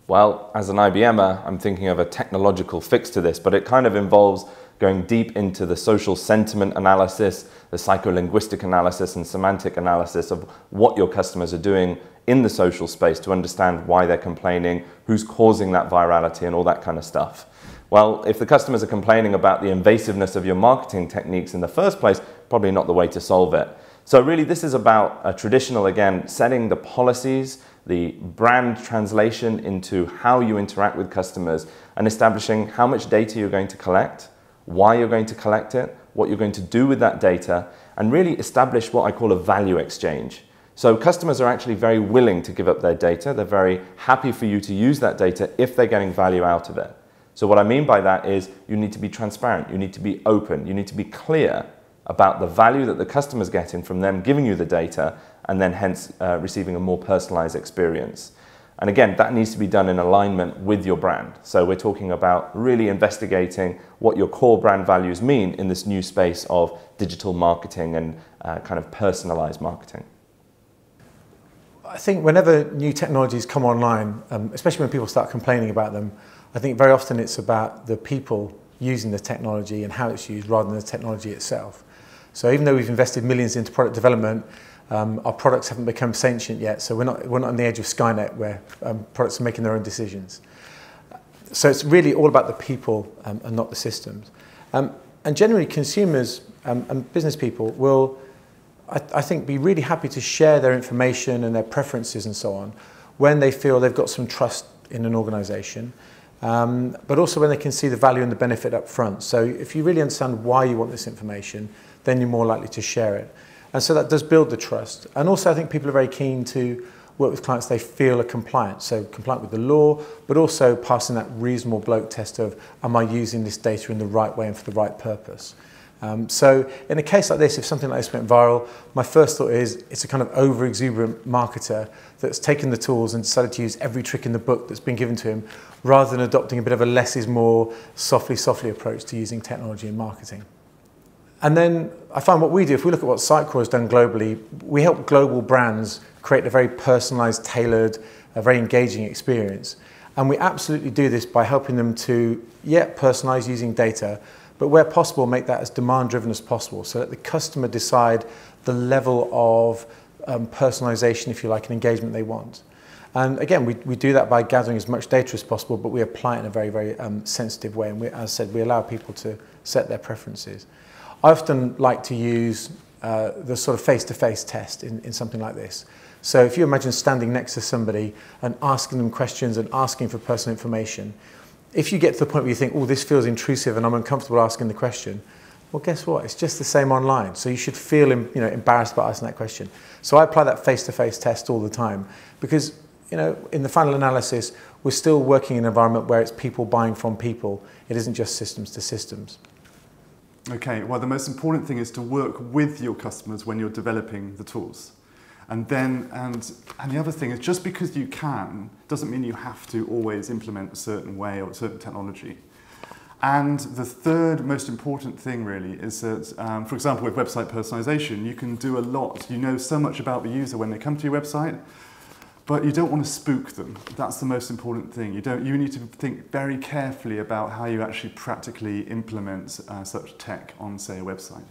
Well, as an IBMer, I'm thinking of a technological fix to this, but it kind of involves going deep into the social sentiment analysis, the psycholinguistic analysis and semantic analysis of what your customers are doing in the social space to understand why they're complaining, who's causing that virality and all that kind of stuff. Well, if the customers are complaining about the invasiveness of your marketing techniques in the first place, probably not the way to solve it. So really this is about a traditional, again, setting the policies, the brand translation into how you interact with customers and establishing how much data you're going to collect, why you're going to collect it, what you're going to do with that data, and really establish what I call a value exchange. So customers are actually very willing to give up their data. They're very happy for you to use that data if they're getting value out of it. So what I mean by that is you need to be transparent, you need to be open, you need to be clear about the value that the customer's getting from them giving you the data and then hence receiving a more personalized experience. And again, that needs to be done in alignment with your brand. So we're talking about really investigating what your core brand values mean in this new space of digital marketing and kind of personalized marketing. I think whenever new technologies come online, especially when people start complaining about them, I think very often it's about the people using the technology and how it's used rather than the technology itself. So even though we've invested millions into product development, our products haven't become sentient yet, so we're not on the edge of Skynet where products are making their own decisions. So it's really all about the people and not the systems. And generally consumers and business people will, I think, be really happy to share their information and their preferences and so on when they feel they've got some trust in an organisation, but also when they can see the value and the benefit up front. So if you really understand why you want this information, then you're more likely to share it. And so that does build the trust. And also I think people are very keen to work with clients they feel are compliant. So compliant with the law, but also passing that reasonable bloke test of, am I using this data in the right way and for the right purpose? So in a case like this, if something like this went viral, my first thought is it's a kind of over-exuberant marketer that's taken the tools and decided to use every trick in the book that's been given to him, rather than adopting a bit of a less is more, softly approach to using technology in marketing. And then I find what we do, if we look at what Sitecore has done globally, we help global brands create a very personalized, tailored, a very engaging experience. And we absolutely do this by helping them to, personalize using data, but where possible, make that as demand-driven as possible so that the customer decide the level of personalization, if you like, and engagement they want. And again, we do that by gathering as much data as possible, but we apply it in a very, very sensitive way. And as I said, we allow people to set their preferences. I often like to use the sort of face-to-face test in something like this. So if you imagine standing next to somebody and asking them questions and asking for personal information, if you get to the point where you think, oh, this feels intrusive and I'm uncomfortable asking the question, well, guess what? It's just the same online. So you should feel embarrassed about asking that question. So I apply that face-to-face test all the time because, in the final analysis, we're still working in an environment where it's people buying from people. It isn't just systems to systems. Okay, well, the most important thing is to work with your customers when you're developing the tools. And the other thing is, just because you can doesn't mean you have to always implement a certain way or a certain technology. And the third most important thing really is that, for example, with website personalization, you can do a lot. You know so much about the user when they come to your website, but you don't want to spook them. That's the most important thing. You need to think very carefully about how you actually practically implement such tech on, say, a website.